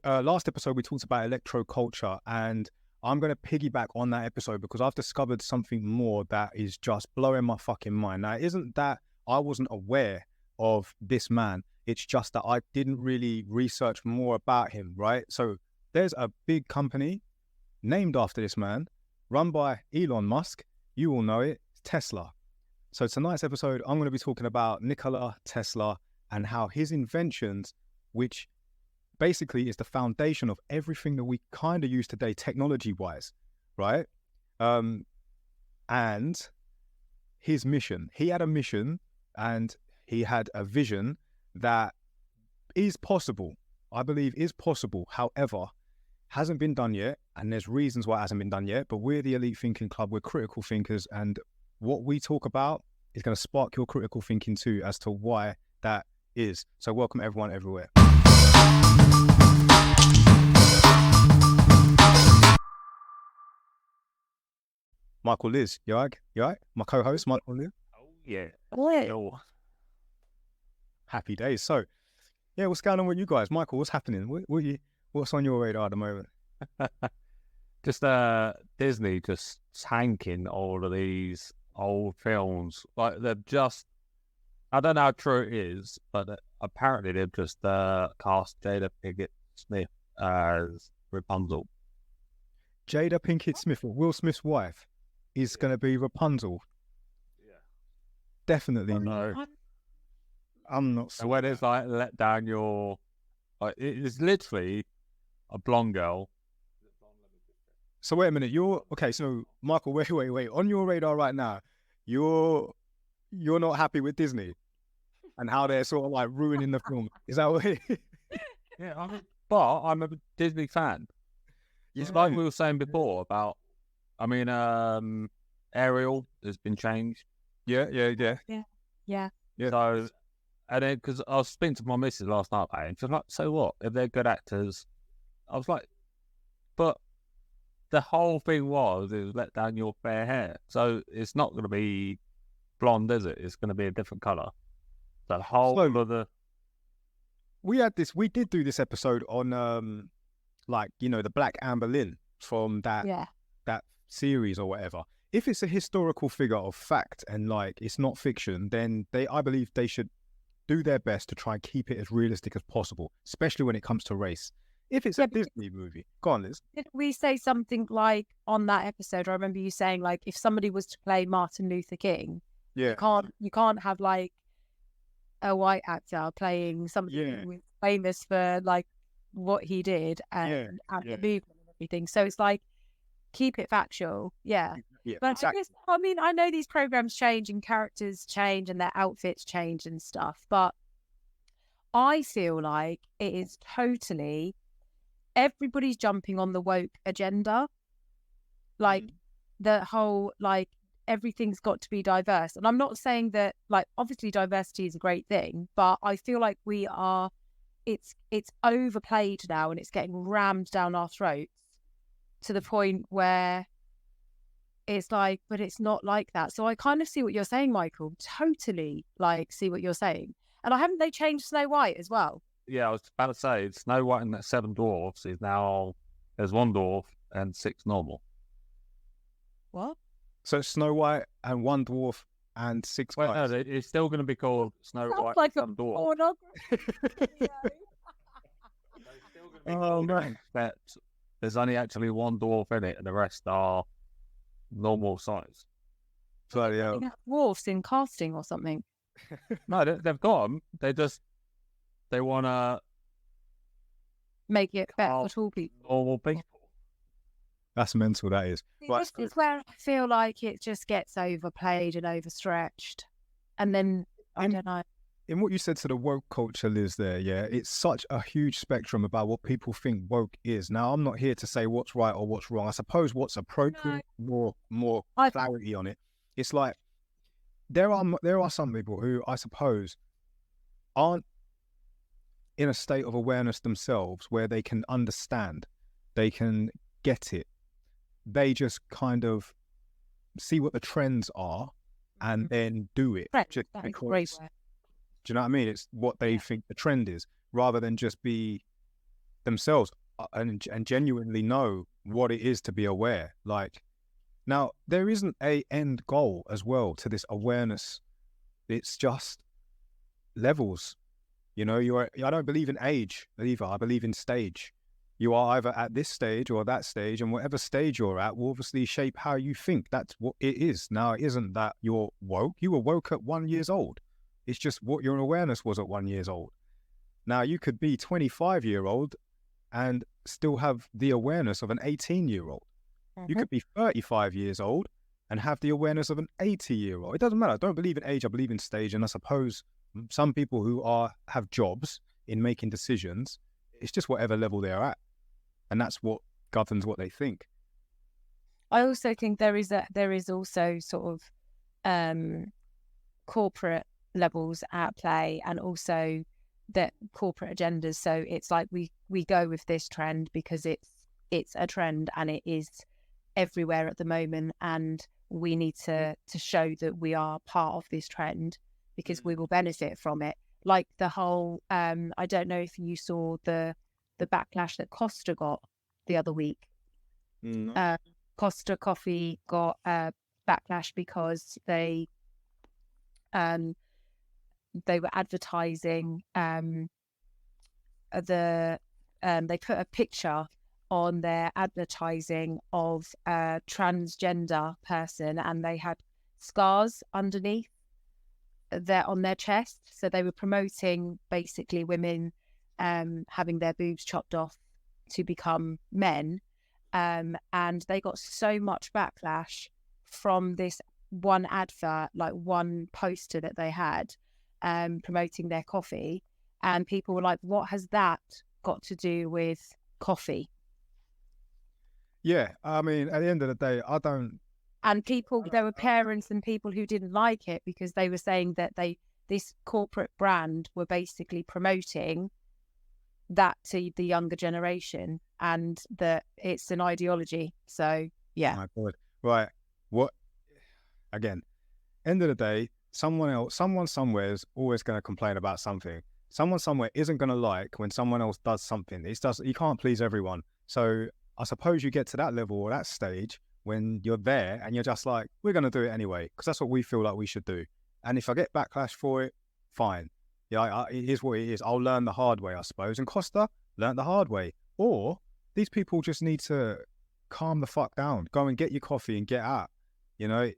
last episode we talked about electroculture, and I'm going to piggyback on that episode because I've discovered something more that is just blowing my fucking mind. Now, it isn't that I wasn't aware of this man. It's just that I didn't really research more about him, right? So there's a big company named after this man, run by Elon Musk. You all know it, Tesla. So tonight's episode, I'm going to be talking about Nikola Tesla and how his inventions, which basically is the foundation of everything that we kind of use today, technology-wise, right? And his mission. He had a mission and he had a vision that is possible. I believe is possible. However, hasn't been done yet. And there's reasons why it hasn't been done yet. But we're the Elite Thinking Club. We're critical thinkers. And what we talk about is going to spark your critical thinking too as to why that is. So welcome everyone everywhere. Michael Liz, you all right? My co-host, Michael Liz. Oh, yeah. What? Happy days. So, yeah, what's going on with you guys? Michael, what's happening? What's on your radar at the moment? Just Disney just tanking all of these old films. Like, they've just, I don't know how true it is, but apparently they've just cast Jada Pinkett Smith as Rapunzel. Jada Pinkett Smith, or Will Smith's wife, is going to be Rapunzel. Yeah. Definitely. No. I'm not. So when it's like let down your, like, it's literally a blonde girl. So wait a minute. Okay. So Michael, wait. On your radar right now, you're not happy with Disney and how they're sort of like ruining the film. Is that what? Yeah. But I'm a Disney fan. It's like we were saying before about, Ariel has been changed. Yeah. So, and then, because I was speaking to my missus last night, and she's like, so what? If they're good actors? I was like, but the whole thing was let down your fair hair. So it's not going to be blonde, is it? It's going to be a different colour. The whole of the... We did do this episode on, the Black Amber Lynn from that series or whatever. If it's a historical figure of fact and like it's not fiction, then I believe they should do their best to try and keep it as realistic as possible, especially when it comes to race. If it's a Disney movie, go on, Liz. Didn't we say something like on that episode? I remember you saying like if somebody was to play Martin Luther King, you can't have like a white actor playing somebody who was famous for like what he did and the movement and everything. So it's like keep it factual, but exactly. I know these programs change and characters change and their outfits change and stuff, but I feel like it is totally everybody's jumping on the woke agenda, like the whole like everything's got to be diverse. And I'm not saying that like obviously diversity is a great thing, but I feel like it's overplayed now and it's getting rammed down our throats to the point where it's like, but it's not like that. So I kind of see what you're saying, Michael. Totally like see what you're saying. And haven't they changed Snow White as well? Yeah, I was about to say Snow White and the 7 dwarfs is now there's 1 dwarf and 6 normal. What? So Snow White and 1 dwarf and 6 guys. No, it's still going to be called Snow White like and 7 dwarfs. Oh man. But there's only actually 1 dwarf in it, and the rest are normal size. So yeah, dwarfs in casting or something. No, they've got them. They want to make it better for tall people. Normal people. That's mental. That is. This is where I feel like it just gets overplayed and overstretched, and then I don't know. In what you said to the woke culture, Liz, there, it's such a huge spectrum about what people think woke is. Now, I'm not here to say what's right or what's wrong. I suppose what's appropriate, more clarity on it. It's like there are some people who I suppose aren't in a state of awareness themselves where they can understand, they can get it. They just kind of see what the trends are and then do it. Just because, do you know what I mean? It's what they think the trend is, rather than just be themselves and genuinely know what it is to be aware. Like, now, there isn't a end goal as well to this awareness. It's just levels. You know, I don't believe in age either. I believe in stage. You are either at this stage or that stage, and whatever stage you're at will obviously shape how you think. That's what it is. Now, it isn't that you're woke. You were woke at 1 year old. It's just what your awareness was at 1 year old. Now, you could be 25-year-old and still have the awareness of an 18-year-old. You could be 35 years old and have the awareness of an 80-year-old. It doesn't matter. I don't believe in age. I believe in stage. And I suppose some people who have jobs in making decisions, it's just whatever level they're at. And that's what governs what they think. I also think there is also sort of corporate levels at play, and also that corporate agendas. So it's like we go with this trend because it's a trend and it is everywhere at the moment, and we need to show that we are part of this trend because we will benefit from it. Like the whole I don't know if you saw the backlash that Costa got the other week. No. Costa Coffee got backlash because they were advertising they put a picture on their advertising of a transgender person, and they had scars underneath on their chest. So they were promoting basically women having their boobs chopped off to become men, and they got so much backlash from this one advert, like one poster that they had promoting their coffee, and people were like, what has that got to do with coffee? Yeah, I mean, at the end of the day, I don't. And there were parents and people who didn't like it because they were saying that this corporate brand were basically promoting that to the younger generation, and that it's an ideology. So yeah. My God. Right. What? Again, end of the day, someone somewhere is always going to complain about something. Someone somewhere isn't going to like when someone else does something. You can't please everyone. So I suppose you get to that level or that stage when you're there and you're just like, we're going to do it anyway, because that's what we feel like we should do. And if I get backlash for it, fine. Yeah, it is what it is. I'll learn the hard way, I suppose. And Costa learned the hard way. Or these people just need to calm the fuck down. Go and get your coffee and get out. You know,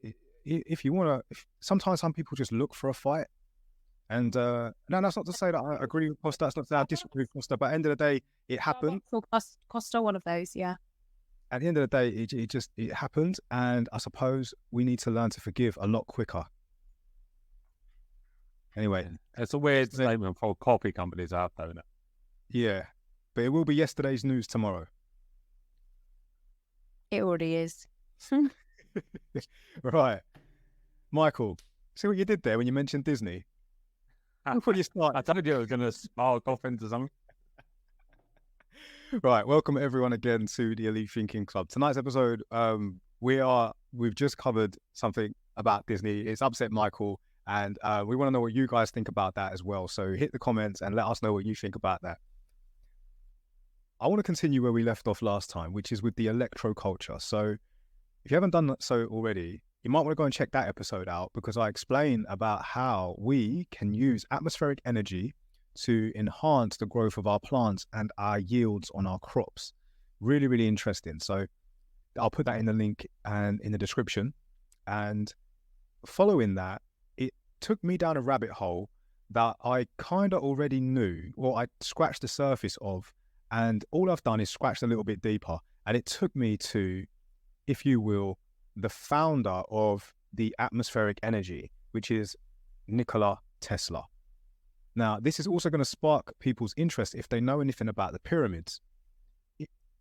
if you want to, sometimes some people just look for a fight. And no, that's not to say that I agree with Costa. That's not to say I disagree with Costa. But at the end of the day, it happened. Costa, one of those, yeah. At the end of the day, it happened. And I suppose we need to learn to forgive a lot quicker. Anyway. It's a weird statement for coffee companies out there, isn't it? Yeah. But it will be yesterday's news tomorrow. It already is. Right. Michael, see what you did there when you mentioned Disney? Before you start. I told you I was going to spark off into something. Right. Welcome everyone again to the Elite Thinking Club. Tonight's episode, we've just covered something about Disney. It's upset Michael, and we want to know what you guys think about that as well. So hit the comments and let us know what you think about that. I want to continue where we left off last time, which is with the electroculture. So if you haven't done so already, you might want to go and check that episode out, because I explain about how we can use atmospheric energy to enhance the growth of our plants and our yields on our crops. Really, really interesting. So I'll put that in the link and in the description. And following that, it took me down a rabbit hole that I kind of already knew, or I scratched the surface of, and all I've done is scratched a little bit deeper. And it took me to, if you will, the founder of the atmospheric energy, which is Nikola Tesla. Now, this is also going to spark people's interest if they know anything about the pyramids.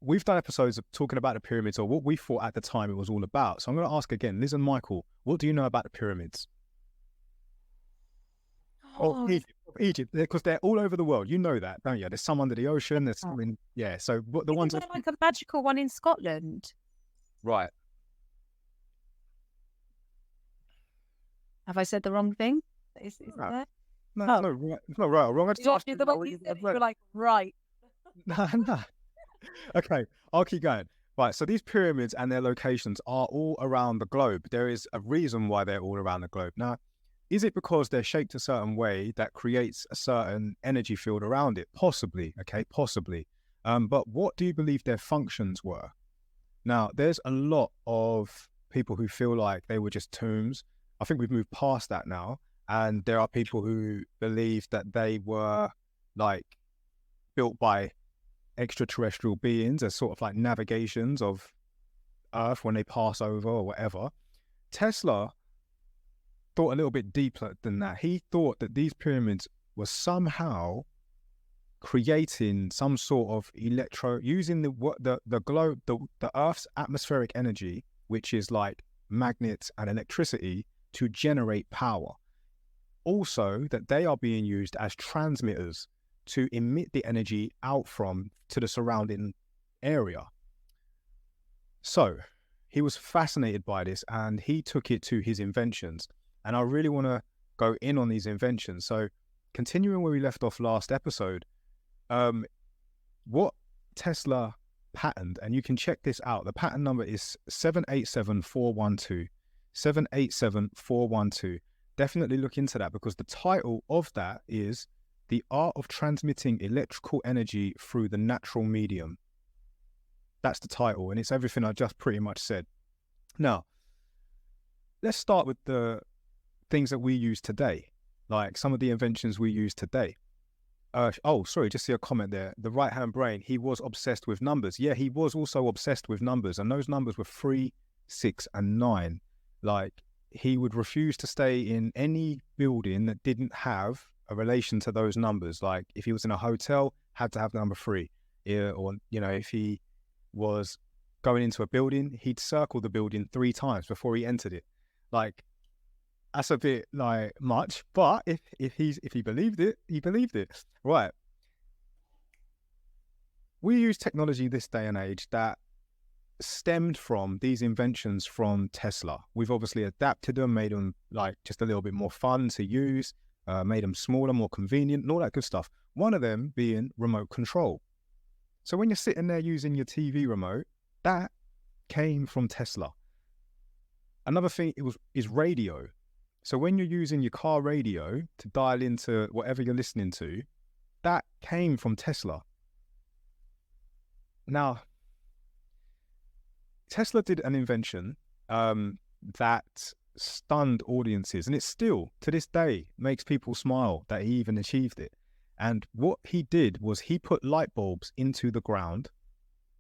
We've done episodes of talking about the pyramids, or what we thought at the time it was all about. So I'm going to ask again, Liz and Michael, what do you know about the pyramids? Oh, Egypt, because they're all over the world. You know that, don't you? There's some under the ocean. There's some in, yeah. So what the ones like a magical one in Scotland. Right. Have I said the wrong thing? Is No. there? No, it's not right or wrong. I just asked you the way you said it, you were like, right. No. Okay, I'll keep going. Right, so these pyramids and their locations are all around the globe. There is a reason why they're all around the globe. Now, is it because they're shaped a certain way that creates a certain energy field around it? Possibly, okay, possibly. But what do you believe their functions were? Now, there's a lot of people who feel like they were just tombs. I think we've moved past that now. And there are people who believe that they were like built by extraterrestrial beings as sort of like navigations of Earth when they pass over or whatever. Tesla thought a little bit deeper than that. He thought that these pyramids were somehow creating some sort of using the globe, the Earth's atmospheric energy, which is like magnets and electricity, to generate power. Also, that they are being used as transmitters to emit the energy out to the surrounding area. So he was fascinated by this and he took it to his inventions. And I really want to go in on these inventions. So continuing where we left off last episode, what Tesla patented, and you can check this out, the patent number is 787412. 787412. Definitely look into that, because the title of that is The Art of Transmitting Electrical Energy Through the Natural Medium. That's the title, and it's everything I just pretty much said. Now, let's start with the things that we use today, like some of the inventions we use today. Just see a comment there. The right-hand brain, he was obsessed with numbers. Yeah, he was also obsessed with numbers, and those numbers were 3, 6, and 9. Like, he would refuse to stay in any building that didn't have a relation to those numbers. Like, if he was in a hotel, had to have number 3. Yeah, or, if he was going into a building, he'd circle the building 3 times before he entered it. Like, that's a bit like much, but if he believed it, he believed it. Right. We use technology this day and age that stemmed from these inventions from Tesla. We've obviously adapted them, made them like just a little bit more fun to use, made them smaller, more convenient, and all that good stuff. One of them being remote control. So when you're sitting there using your TV remote, that came from Tesla. Another thing is radio. So when you're using your car radio to dial into whatever you're listening to, that came from Tesla. Now, Tesla did an invention that stunned audiences, and it still, to this day, makes people smile that he even achieved it. And what he did was he put light bulbs into the ground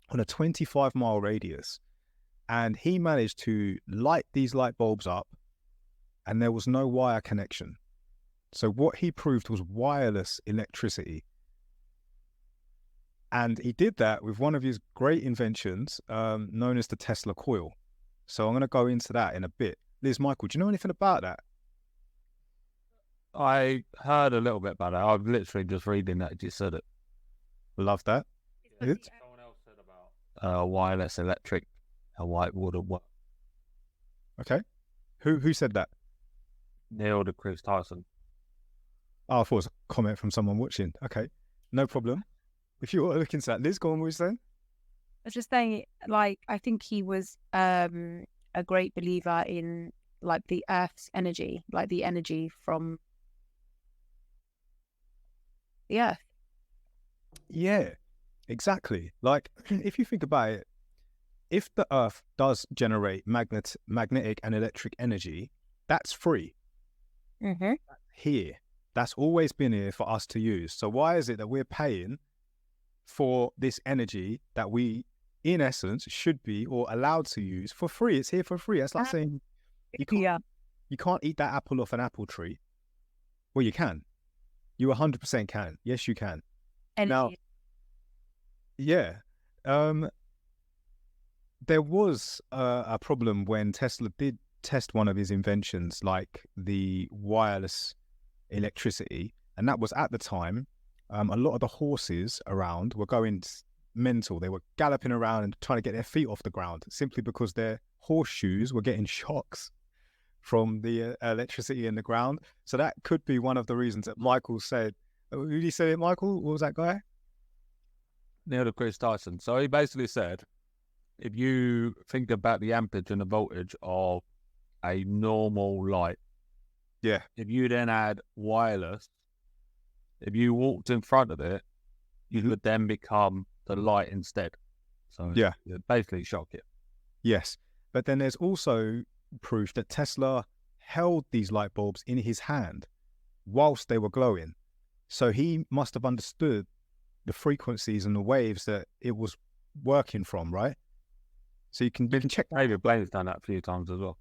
on a 25-mile radius, and he managed to light these light bulbs up, and there was no wire connection. So what he proved was wireless electricity. And he did that with one of his great inventions, known as the Tesla coil. So I'm going to go into that in a bit. Liz, Michael, do you know anything about that? I heard a little bit about it. I'm literally just reading that. You said it. Love that. Good. Someone else said about wireless electric, how it would work. Okay. Who said that? Neil deGrasse Tyson. Oh, I thought it was a comment from someone watching. Okay, no problem. If you want to look into that, Liz, go on, what were you saying? I was just saying, like, I think he was a great believer in, like, the Earth's energy, like the energy from the Earth. Yeah, exactly. Like, if you think about it, if the Earth does generate magnetic and electric energy, that's free. Mm-hmm. Here. That's always been here for us to use. So why is it that we're paying for this energy that we, in essence, should be or allowed to use for free? It's here for free. That's like saying you can't eat that apple off an apple tree. Well, you can. You 100% can. Yes, you can. Energy. Now, yeah. There was a problem when Tesla did test one of his inventions, like the wireless electricity, and that was at the time a lot of the horses around were going mental. They were galloping around and trying to get their feet off the ground simply because their horseshoes were getting shocks from the electricity in the ground. So that could be one of the reasons that Michael said. Who did he say it, Michael? What was that guy? Neil deGrasse Tyson. So he basically said, if you think about the amperage and the voltage of a normal light, Yeah. if you then add wireless, if you walked in front of it, you would then become the light instead. So Yeah, it basically shock you. yes. But then there's also proof that Tesla held these light bulbs in his hand whilst they were glowing. So he must have understood the frequencies and the waves that it was working from, right? So you can check. David Blaine's done that a few times as well.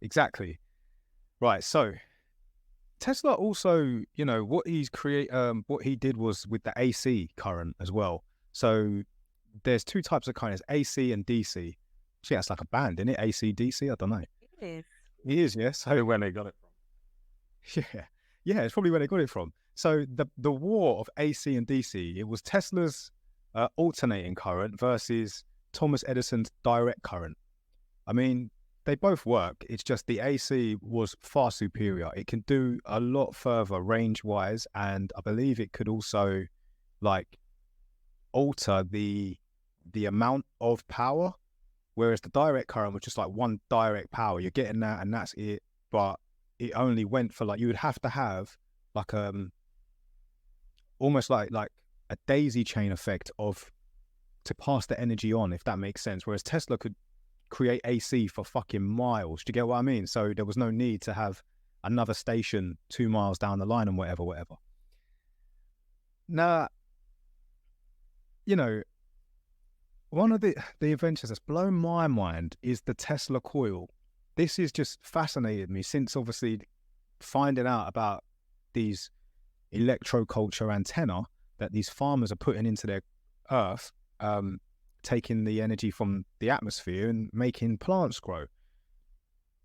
Exactly. Right. So Tesla also, you know, what he did was with the AC current as well. So there's two types of current, AC and DC. See, that's like a band, isn't it? AC, DC, I don't know. It is. It is, yes. So Where they got it from. yeah, it's probably where they got it from. So the war of AC and DC, it was Tesla's alternating current versus Thomas Edison's direct current. I mean, they both work. It's just the AC was far superior. It can do a lot further range-wise, and I believe it could also like alter the amount of power, whereas the direct current was just like one direct power. You're getting that, and that's it. But it only went for like, you would have to have like almost like a daisy chain effect of to pass the energy on, if that makes sense. Whereas Tesla could create AC for fucking miles. Do you get what I mean? So there was no need to have another station 2 miles down the line and whatever. Now, you know, one of the inventions that's blown my mind is the Tesla coil. This has just fascinated me since obviously finding out about these electroculture antenna that these farmers are putting into their earth, taking the energy from the atmosphere and making plants grow.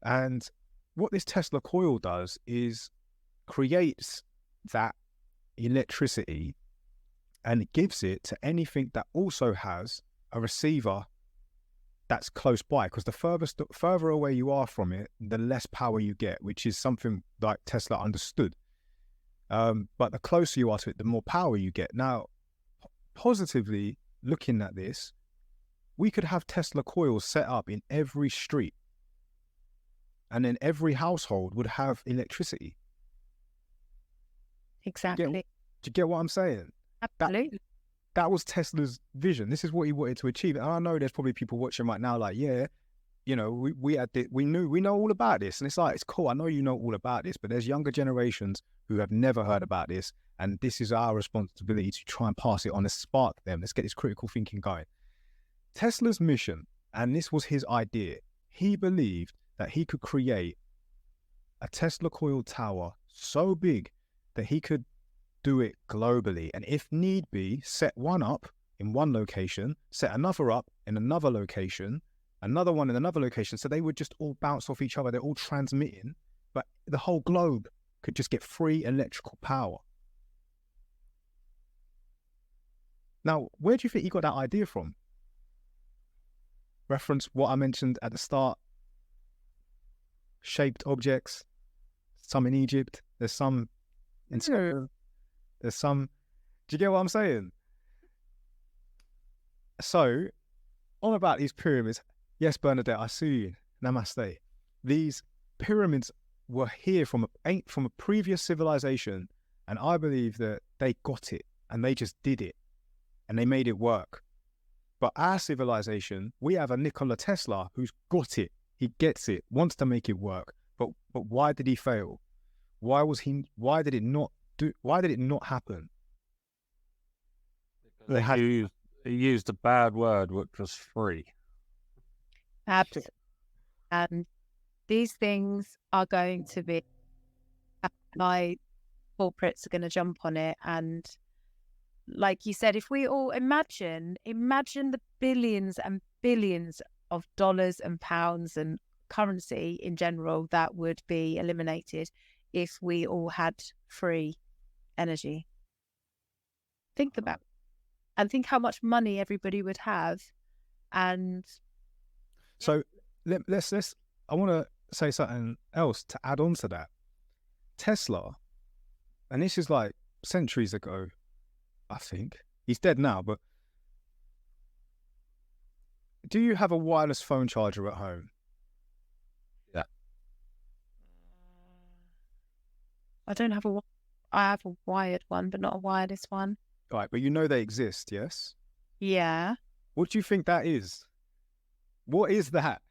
And what this Tesla coil does is creates that electricity and it gives it to anything that also has a receiver that's close by, because the further away you are from it, the less power you get, which is something like Tesla understood. But the closer you are to it, the more power you get. Now, positively looking at this, we could have Tesla coils set up in every street, and then every household would have electricity. Exactly. Do you get what I'm saying? Absolutely. That was Tesla's vision. This is what he wanted to achieve. And I know there's probably people watching right now like, yeah, you know, we know all about this. And it's like, it's cool. I know you know all about this, but there's younger generations who have never heard about this. And this is our responsibility to try and pass it on and spark them. Let's get this critical thinking going. Tesla's mission, and this was his idea, he believed that he could create a Tesla coil tower so big that he could do it globally, and if need be, set one up in one location, set another up in another location, another one in another location, so they would just all bounce off each other. They're all transmitting, but the whole globe could just get free electrical power. Now, where do you think he got that idea from? Reference what I mentioned at the start. Shaped objects, some in Egypt, there's some in Scotland. There's some, do you get what I'm saying? So, on about these pyramids, yes, Bernadette, I see you. Namaste. These pyramids were here from a previous civilization, and I believe that they got it, and they just did it, and they made it work. But our civilization, we have a Nikola Tesla who's got it. He gets it, wants to make it work. But why did he fail? Why did it not happen? He used a bad word, which was free. Absolutely. And these things are going to be, like, corporates are going to jump on it. And like you said, if we all imagine the billions and billions of dollars and pounds and currency in general that would be eliminated if we all had free energy. Think about it. And think how much money everybody would have. And so let's I want to say something else to add on to that. Tesla, and this is like centuries ago, I think he's dead now, but do you have a wireless phone charger at home? Yeah. I don't have I have a wired one, but not a wireless one. Right, but you know they exist, yes? Yeah. What do you think that is? What is that?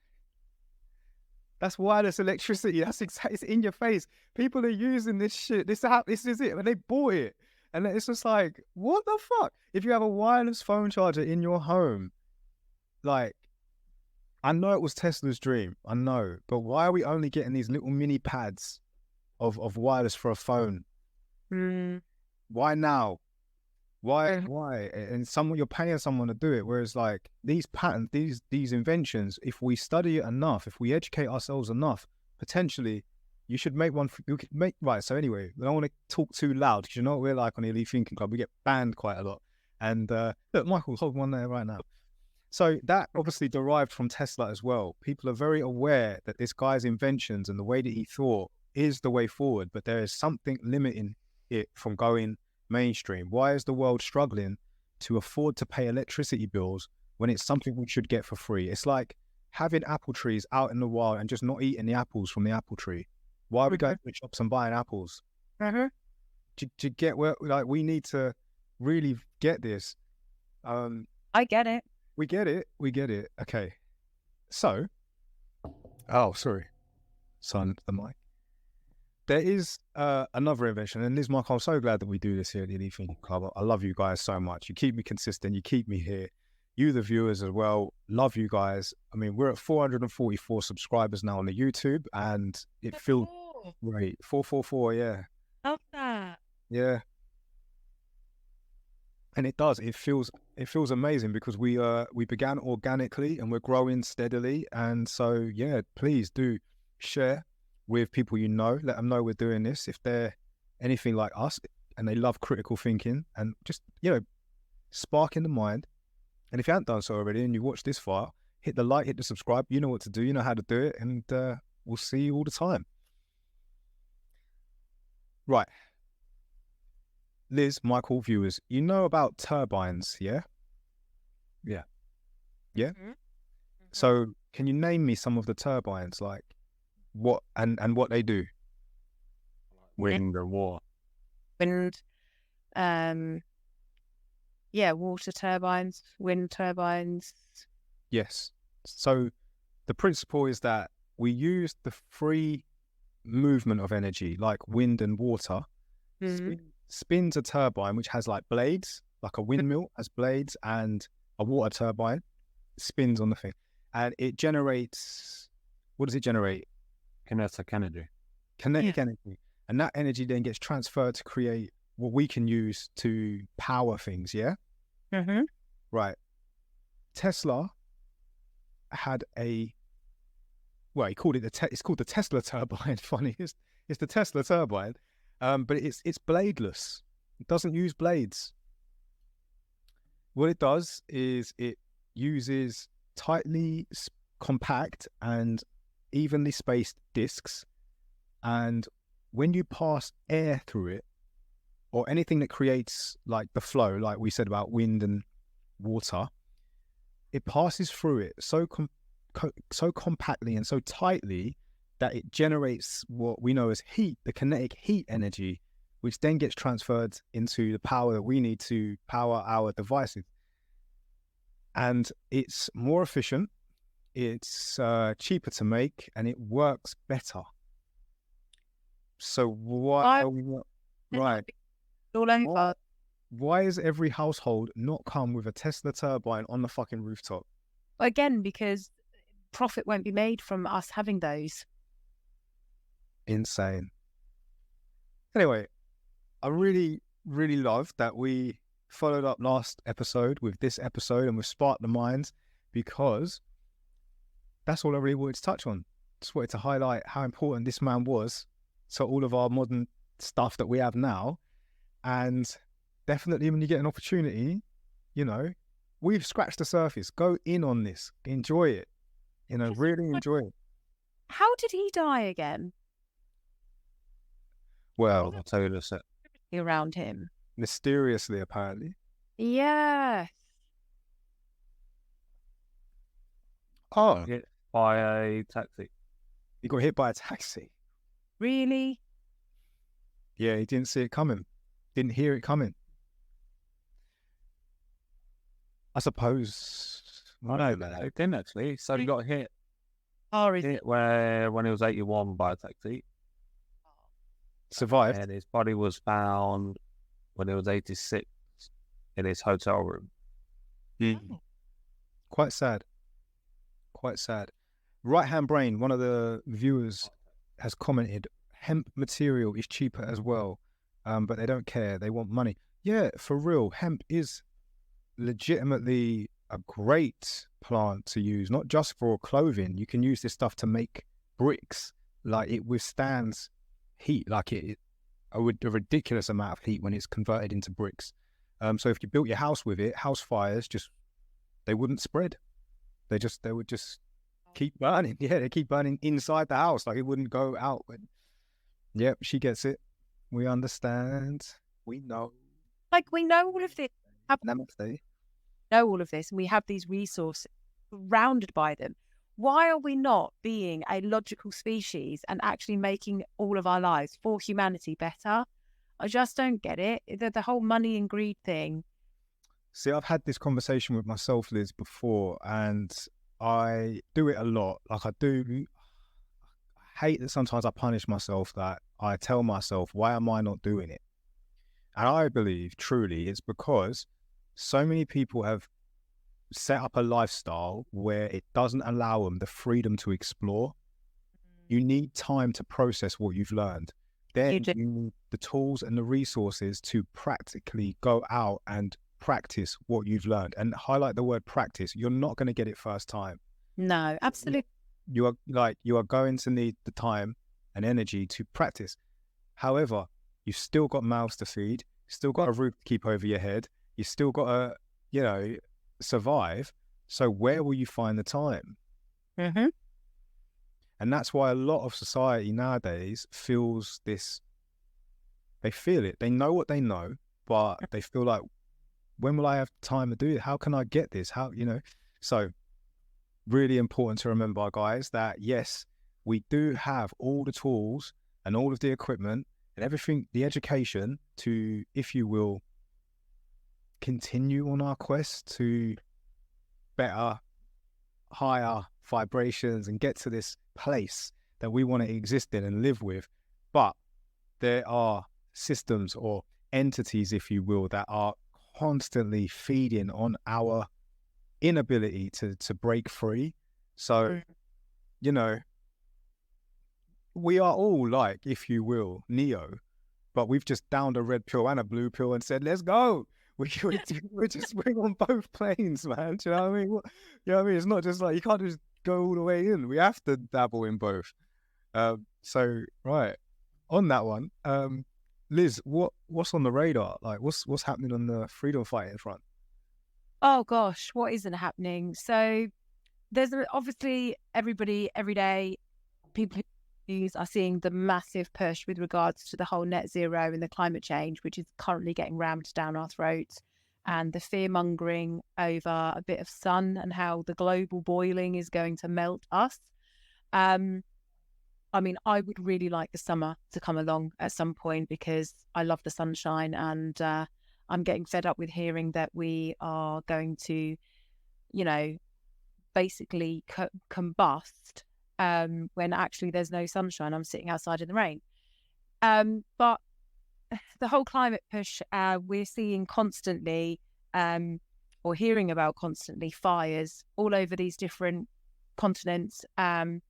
That's wireless electricity. That's exactly, it's in your face. People are using this shit. This is it. And they bought it. And it's just like, what the fuck? If you have a wireless phone charger in your home, like, I know it was Tesla's dream. I know. But why are we only getting these little mini pads of wireless for a phone? Why now? Why? And you're paying someone to do it. Whereas like these patents, these inventions, if we study it enough, if we educate ourselves enough, potentially you should make one. You could make right. So anyway, I don't want to talk too loud because you know what we're like on the Elite Thinking Club. We get banned quite a lot. And look, Michael, hold one there right now. So that obviously derived from Tesla as well. People are very aware that this guy's inventions and the way that he thought is the way forward, but there is something limiting it from going mainstream. Why is the world struggling to afford to pay electricity bills when it's something we should get for free? It's like having apple trees out in the wild and just not eating the apples from the apple tree. Why are we going to the shops and buying apples? To get where, like, we need to really get this. I get it. We get it. Okay. So, oh, sorry. Silence the mic. There is another invention, and Liz, Mark, I'm so glad that we do this here at the Elite Thinking Club. I love you guys so much. You keep me consistent. You keep me here. You, the viewers, as well. Love you guys. I mean, we're at 444 subscribers now on the YouTube, and it feels great. 444, yeah. Love that. Yeah. And it does. It feels amazing because we began organically and we're growing steadily. And so, yeah, please do share with people you know. Let them know we're doing this. If they're anything like us and they love critical thinking and just, spark in the mind. And if you haven't done so already and you watched this far, hit the like, hit the subscribe. You know what to do. You know how to do it. And we'll see you all the time. Right. Liz, Michael, viewers, you know about turbines, yeah? Yeah. Yeah? Mm-hmm. So can you name me some of the turbines, like what and what they do? Wind and water. Wind, water turbines, wind turbines. Yes. So the principle is that we use the free movement of energy, like wind and water, spins a turbine which has like blades, like a windmill has blades, and a water turbine spins on the thing, and it generates. What does it generate? Kinetic energy. Energy, and that energy then gets transferred to create what we can use to power things. Yeah. Mm-hmm. Right. Tesla had he called it it's called the Tesla turbine. Funny, it's the Tesla turbine. But it's bladeless. It doesn't use blades. What it does is it uses tightly compact and evenly spaced discs. And when you pass air through it, or anything that creates like the flow, like we said about wind and water, it passes through it so compactly and so tightly that it generates what we know as heat, the kinetic heat energy, which then gets transferred into the power that we need to power our devices. And it's more efficient, it's cheaper to make, and it works better. So why are we not right? Why is every household not come with a Tesla turbine on the fucking rooftop? Again, because profit won't be made from us having those. Insane. Anyway, I really, really love that we followed up last episode with this episode and we've sparked the minds, because that's all I really wanted to touch on. Just wanted to highlight how important this man was to all of our modern stuff that we have now. And definitely when you get an opportunity, we've scratched the surface. Go in on this. Enjoy it. Really enjoy it. How did he die again? Well, I'll tell you this. Around him. Mysteriously, apparently. Yes. Oh, hit by a taxi. he got hit by a taxi. Really? Yeah, he didn't see it coming. Didn't hear it coming. I suppose. No, it didn't actually. So he got hit Or is hit when he was 81 by a taxi, Survived. and his body was found when he was 86 in his hotel room. Oh. Quite sad. Quite sad. Right Hand Brain, one of the viewers, has commented, hemp material is cheaper as well, but they don't care. They want money. Yeah, for real. Hemp is legitimately a great plant to use, not just for clothing. You can use this stuff to make bricks. Like, it withstands heat, like a ridiculous amount of heat when it's converted into bricks. So if you built your house with it, house fires they wouldn't spread. They would just keep burning. Yeah, they keep burning inside the house. Like, it wouldn't go out. But yep, she gets it. We understand. We know. Like, we know all of this. Namaste. Know all of this, and we have these resources surrounded by them. Why are we not being a logical species and actually making all of our lives for humanity better? I just don't get it. The whole money and greed thing. See, I've had this conversation with myself, Liz, before, and I do it a lot. Like, I hate that sometimes I punish myself, that I tell myself, why am I not doing it? And I believe truly it's because so many people have set up a lifestyle where it doesn't allow them the freedom to explore. You need time to process what you've learned. Then you need the tools and the resources to practically go out and practice what you've learned. And highlight the word practice. You're not going to get it first time. No, absolutely. You are going to need the time and energy to practice. However, you've still got mouths to feed, still got a roof to keep over your head, you still got to, survive. So where will you find the time? Mm-hmm. And that's why a lot of society nowadays feels this. They feel it. They know what they know, but they feel like, when will I have time to do it? How can I get this? So really important to remember, guys, that yes, we do have all the tools and all of the equipment and everything, the education to, if you will, continue on our quest to better, higher vibrations and get to this place that we want to exist in and live with. But there are systems or entities, if you will, that are constantly feeding on our inability to break free. So, we are all like, if you will, Neo, but we've just downed a red pill and a blue pill and said, let's go. We're on both planes, man. Do you know what I mean? You know what I mean? It's not just like, you can't just go all the way in. We have to dabble in both. So, right. On that one, Liz, what's on the radar? Like, what's happening on the freedom fighting front? Oh gosh, what isn't happening? So there's obviously everybody every day, people who are seeing the massive push with regards to the whole net zero and the climate change, which is currently getting rammed down our throats, and the fear mongering over a bit of sun and how the global boiling is going to melt us. I mean, I would really like the summer to come along at some point because I love the sunshine, and I'm getting fed up with hearing that we are going to, basically combust when actually there's no sunshine. I'm sitting outside in the rain. But the whole climate push, we're seeing constantly, or hearing about constantly, fires all over these different continents. And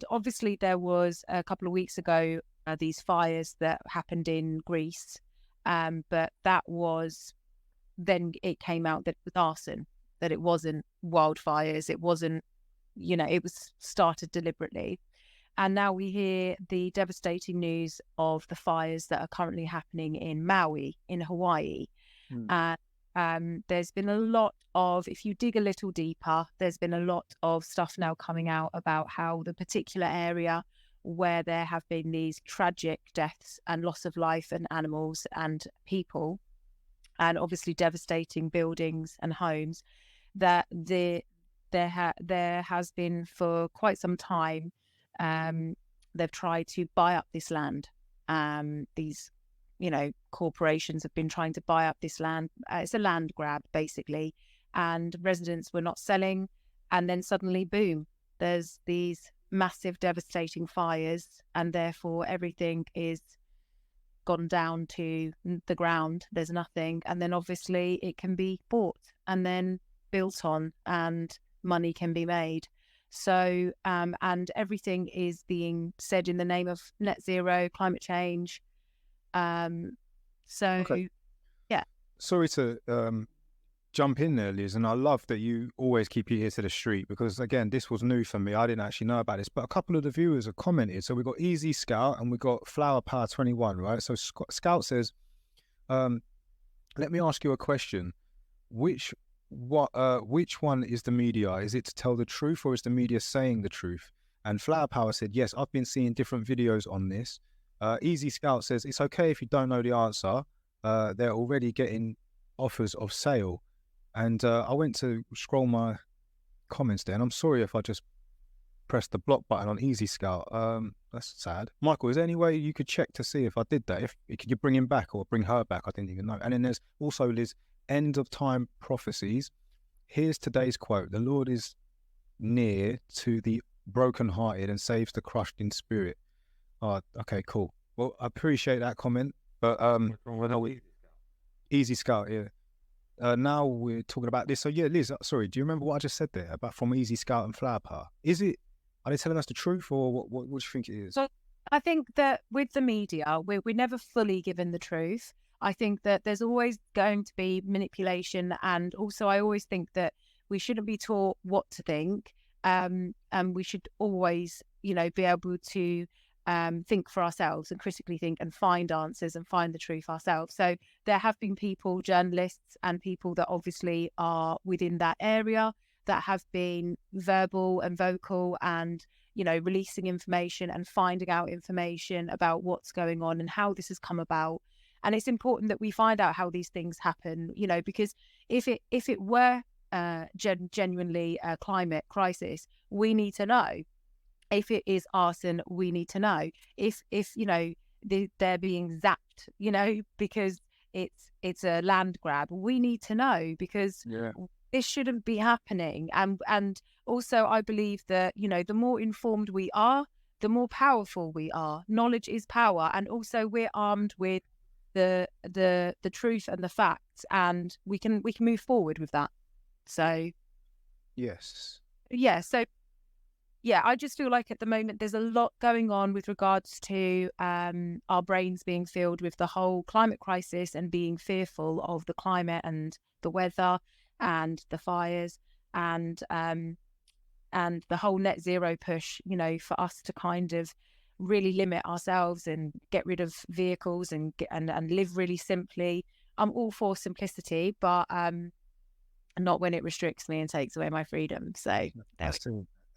obviously there was a couple of weeks ago, these fires that happened in Greece. But then it came out that it was arson, that it wasn't wildfires. It wasn't, it was started deliberately. And now we hear the devastating news of the fires that are currently happening in Maui, in Hawaii. And there's been a lot of, if you dig a little deeper, there's been a lot of stuff now coming out about how the particular area where there have been these tragic deaths and loss of life and animals and people, and obviously devastating buildings and homes, that there has been for quite some time. They've tried to buy up this land. These, corporations have been trying to buy up this land. It's a land grab, basically, and residents were not selling. And then suddenly, boom, there's these massive, devastating fires, and therefore everything is gone down to the ground. There's nothing. And then obviously it can be bought and then built on, and money can be made. So, and everything is being said in the name of net zero, climate change. Okay. Sorry to jump in there, Liz, and I love that you always keep your ear to the street, because again, this was new for me. I didn't actually know about this, but a couple of the viewers have commented. So we've got Easy Scout and we've got Flower Power 21, right? So Scout says, let me ask you a question. Which one is the media? Is it to tell the truth, or is the media saying the truth? And Flower Power said, yes, I've been seeing different videos on this. Easy Scout says, it's okay if you don't know the answer. They're already getting offers of sale. And I went to scroll my comments there, and I'm sorry if I just pressed the block button on Easy Scout. That's sad. Michael, is there any way you could check to see if I did that? If could you bring him back or bring her back? I didn't even know. And then there's also Liz, end of time prophecies. Here's today's quote: "The Lord is near to the brokenhearted and saves the crushed in spirit." Oh, okay, cool. Well, I appreciate that comment, but Easy Scout, yeah. Now we're talking about this. So yeah, Liz, sorry, do you remember what I just said there about from Easy Scout and Flower Power? Are they telling us the truth, or what do you think it is? So I think that with the media, we're never fully given the truth. I think that there's always going to be manipulation, and also I always think that we shouldn't be taught what to think, and we should always, be able to think for ourselves and critically think and find answers and find the truth ourselves. So there have been people, journalists and people that obviously are within that area, that have been verbal and vocal and, releasing information and finding out information about what's going on and how this has come about. And it's important that we find out how these things happen, because if it were genuinely a climate crisis, we need to know. If it is arson, we need to know. If they're being zapped, because it's a land grab, we need to know, because this shouldn't be happening. And also, I believe that the more informed we are, the more powerful we are. Knowledge is power, and also we're armed with the truth and the facts, and we can move forward with that. So yes, yeah. So yeah, I just feel like at the moment there's a lot going on with regards to our brains being filled with the whole climate crisis and being fearful of the climate and the weather and the fires and the whole net zero push, for us to kind of really limit ourselves and get rid of vehicles and live really simply. I'm all for simplicity, but not when it restricts me and takes away my freedom. So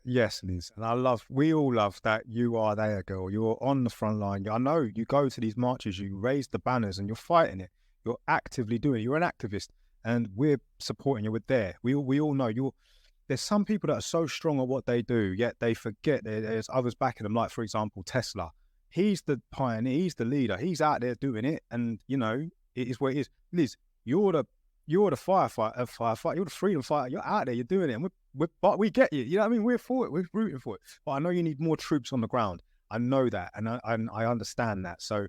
yes, Liz, and we all love that you are there, girl. You're on the front line. I know you go to these marches, you raise the banners, and you're fighting it. You're actively doing it. You're an activist, and we're supporting you. We're there. We all know you're. There's some people that are so strong at what they do, yet they forget there's others backing them. Like, for example, Tesla. He's the pioneer. He's the leader. He's out there doing it, and it is what it is. Liz, you're the firefighter. You're the freedom fighter. You're out there. You're doing it, and but we get you. You know what I mean? We're for it. We're rooting for it. But I know you need more troops on the ground. I know that, and I understand that. So,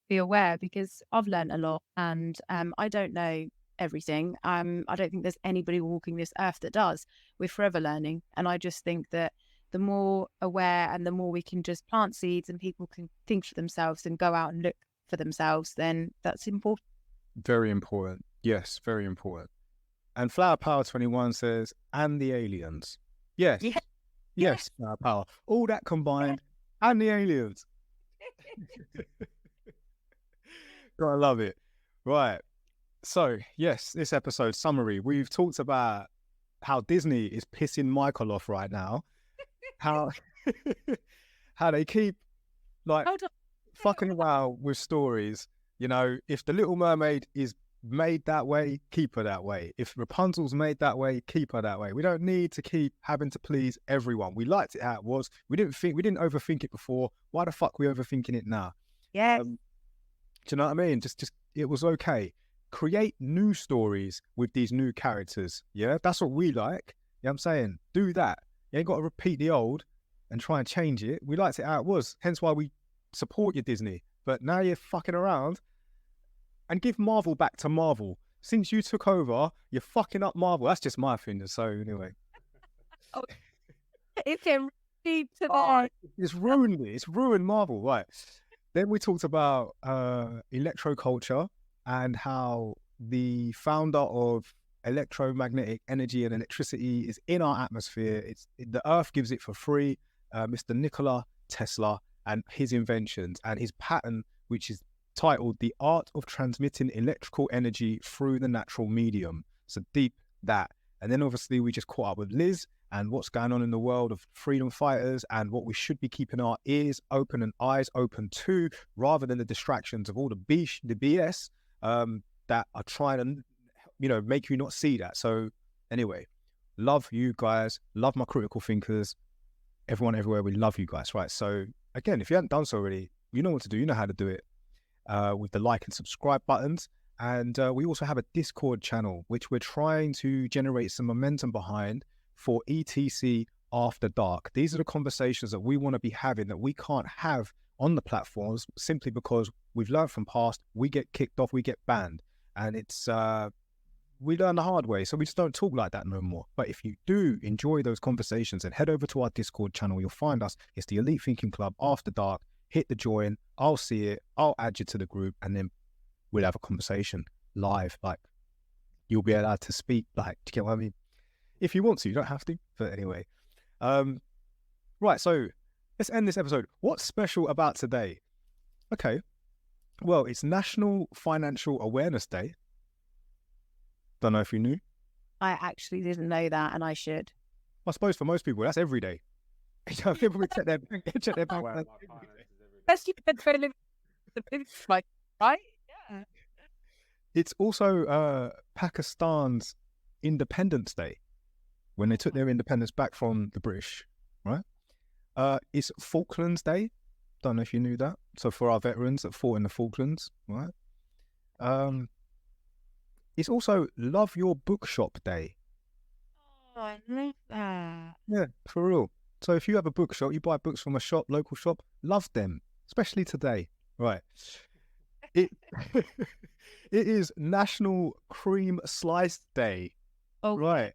be aware, because I've learned a lot, and I don't know everything. I don't think there's anybody walking this earth that does. We're forever learning, and I just think that the more aware and the more we can just plant seeds and people can think for themselves and go out and look for themselves, then that's important. Very important. Yes, very important. And Flower Power 21 says, and the aliens. Yes. Yeah. Yes, Flower Power. All that combined, and the aliens. Gotta love it. Right. So, yes, this episode summary. We've talked about how Disney is pissing Michael off right now. How they keep fucking around with stories. If The Little Mermaid is made that way, keep her that way. If Rapunzel's made that way, keep her that way. We don't need to keep having to please everyone. We liked it how it was. We didn't overthink it before. Why the fuck are we overthinking it now? Yeah. Do you know what I mean? Just it was okay. Create new stories with these new characters. Yeah, that's what we like. You know what I'm saying? Do that. You ain't got to repeat the old and try and change it. We liked it how it was. Hence why we support you, Disney. But now you're fucking around and give Marvel back to Marvel. Since you took over, you're fucking up Marvel. That's just my opinion. So anyway. It can deep to that. It's ruined it. It's ruined Marvel. Right. Then we talked about electroculture and how the founder of electromagnetic energy and electricity is in our atmosphere. The Earth gives it for free. Mr. Nikola Tesla and his inventions and his patent, which is titled The Art of Transmitting Electrical Energy Through the Natural Medium. So deep that. And then obviously we just caught up with Liz and what's going on in the world of freedom fighters and what we should be keeping our ears open and eyes open to, rather than the distractions of all the BS that are trying to, make you not see that. So anyway, love you guys, love my critical thinkers, everyone everywhere. We love you guys, right? So again, if you haven't done so already, you know what to do. You know how to do it with the like and subscribe buttons. And we also have a Discord channel, which we're trying to generate some momentum behind for ETC After Dark. These are the conversations that we want to be having that we can't have on the platforms simply because we've learned from past, we get kicked off, we get banned. And it's, we learn the hard way. So we just don't talk like that no more. But if you do enjoy those conversations, then head over to our Discord channel. You'll find us. It's the Elite Thinking Club After Dark. Hit the join. I'll see it. I'll add you to the group and then we'll have a conversation live. Like, you'll be allowed to speak. Like, do you get what I mean? If you want to, you don't have to. But anyway. Right, so let's end this episode. What's special about today? Okay. Well, it's National Financial Awareness Day. Don't know if you knew. I actually didn't know that, and I should. I suppose for most people, that's every day. People would check their bank. Especially like, right? Yeah. It's also Pakistan's Independence Day, when they took their independence back from the British, right? It's Falklands Day. Don't know if you knew that. So for our veterans that fought in the Falklands, right? It's also Love Your Bookshop Day. Oh, I love that. Yeah, for real. So if you have a bookshop, you buy books from a shop, local shop, love them, especially today, right? It it is National Cream Slice Day. Oh, right.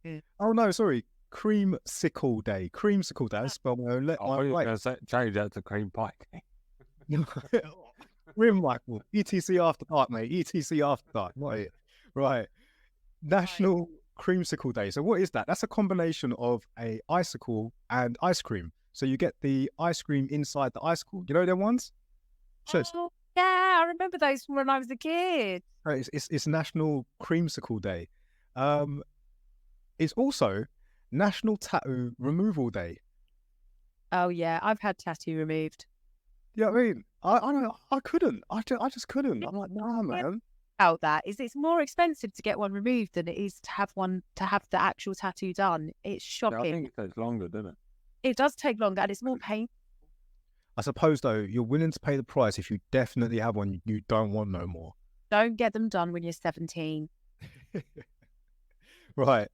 Yeah. Oh no, sorry, Creamsicle Day. Creamsicle Day. I spelled my own. I was going to change that to cream pie. Rim Michael, ETC After Dark, mate. ETC After Dark, not it. Right. National Creamsicle Day. So what is that? That's a combination of a icicle and ice cream. So you get the ice cream inside the icicle. You know them ones? Oh, yeah, I remember those from when I was a kid. It's National Creamsicle Day. It's also National Tattoo Removal Day. Oh yeah, I've had tattoo removed. You know what I mean? I don't know. I couldn't. I just couldn't. I'm like, nah, man. Out that is, it's more expensive to get one removed than it is to have the actual tattoo done. It's shocking. Yeah, I think it takes longer, doesn't it? It does take longer and it's more painful. I suppose though, you're willing to pay the price if you definitely have one you don't want no more. Don't get them done when you're 17. Right.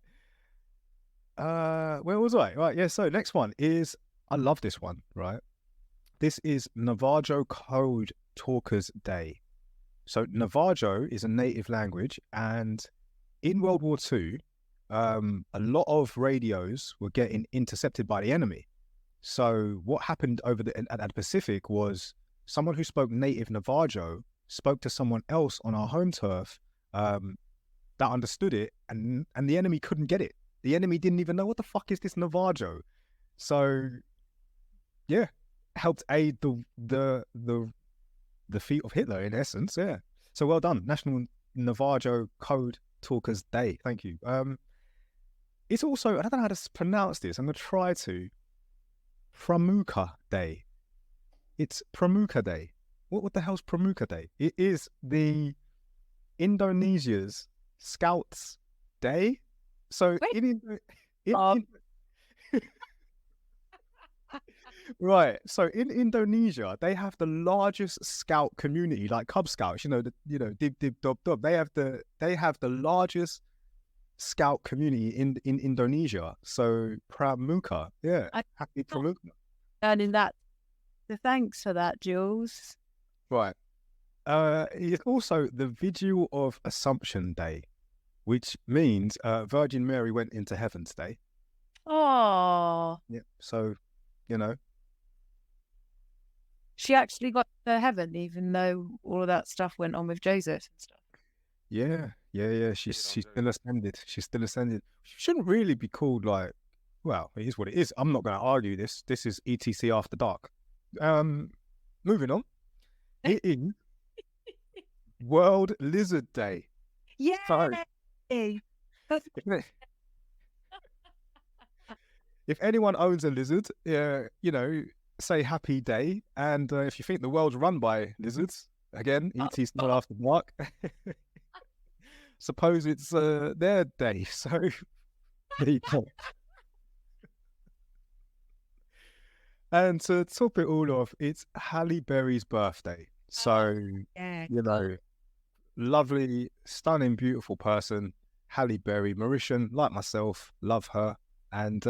Where was I? Right, yeah, so next one is, I love this one, right? This is Navajo Code Talkers Day. So Navajo is a native language, and in World War II, a lot of radios were getting intercepted by the enemy. So what happened over at the Pacific was someone who spoke native Navajo spoke to someone else on our home turf that understood it, and the enemy couldn't get it. The enemy didn't even know what the fuck is this Navajo. So yeah, helped aid the feat of Hitler in essence. Yeah. So well done, National Navajo Code Talkers Day. Thank you. It's also, I don't know how to pronounce this. I'm gonna try to. Pramuka Day. It's Pramuka Day. What the hell's Pramuka Day? It is the Indonesia's Scouts Day. So Um, right. So in Indonesia, they have the largest scout community, like Cub Scouts. Dib dib dob dob. They have the largest scout community in Indonesia. So Pramuka, yeah, happy Pramuka. Earning that. So thanks for that, Jules. Right. It's also the Vigil of Assumption Day, which means Virgin Mary went into heaven today. Oh, Yeah. So, you know, she actually got to heaven, even though all of that stuff went on with Joseph and stuff. yeah. She's still ascended. She's still ascended. She shouldn't really be called like. Well, it is what it is. I'm not going to argue this. This is ETC After Dark. Moving on. It is World Lizard Day. Yeah. So, if anyone owns a lizard, say happy day. And if you think the world's run by lizards, again, ET's not after dark. Suppose it's their day. So there you go. And to top it all off, it's Halle Berry's birthday. So, lovely, stunning, beautiful person, Halle Berry, Mauritian, like myself, love her. And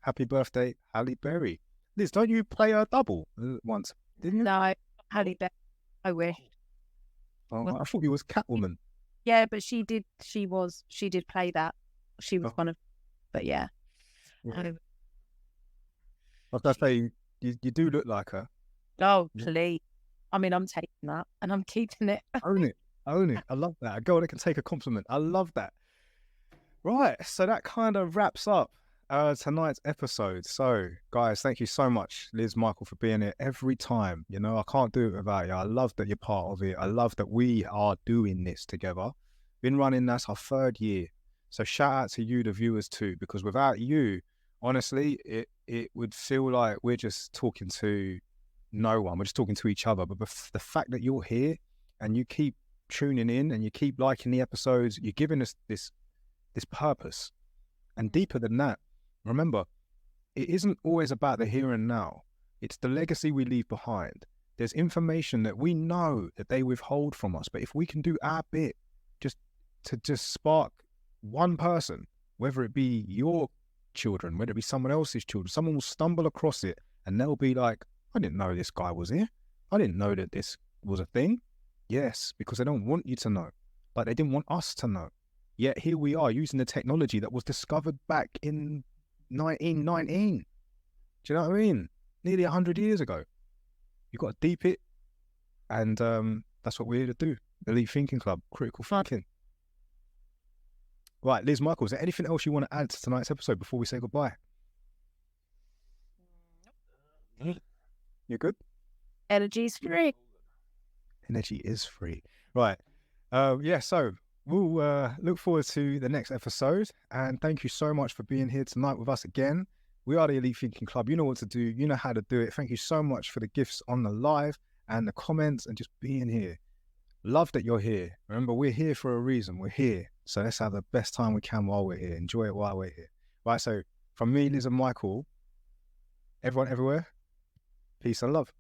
happy birthday, Halle Berry. Liz, don't you play a double once, didn't you? No, Halle Berry. I wish. Oh, I thought you was Catwoman. Yeah, but she did play that. She was one of, but yeah. I was going to say, you do look like her. Oh, please. I mean, I'm taking that and I'm keeping it. Own it. I love that. A girl that can take a compliment. I love that. Right. So that kind of wraps up tonight's episode. So, guys, thank you so much, Liz, Michael, for being here every time. I can't do it without you. I love that you're part of it. I love that we are doing this together. Been running, that's our 3rd year. So shout out to you, the viewers, too, because without you, honestly, it would feel like we're just talking to no one. We're just talking to each other. But the fact that you're here and you keep tuning in and you keep liking the episodes, you're giving us this purpose. And deeper than that, remember, it isn't always about the here and now. It's the legacy we leave behind. There's information that we know that they withhold from us. But if we can do our bit to spark one person, whether it be your children, whether it be someone else's children, someone will stumble across it and they'll be like, I didn't know this guy was here. I didn't know that this was a thing. Yes, because they don't want you to know. Like they didn't want us to know. Yet here we are using the technology that was discovered back in 1919. Do you know what I mean? Nearly 100 years ago. You've got to deep it. And that's what we're here to do. Elite Thinking Club, critical thinking. Right, Liz, Michael, is there anything else you want to add to tonight's episode before we say goodbye? You're good? Energy's free. Energy is free. Right. So we'll look forward to the next episode. And thank you so much for being here tonight with us again. We are the Elite Thinking Club. You know what to do. You know how to do it. Thank you so much for the gifts on the live and the comments and just being here. Love that you're here. Remember, we're here for a reason. We're here. So let's have the best time we can while we're here. Enjoy it while we're here. Right, so from me, Liz and Michael, everyone everywhere, peace and love.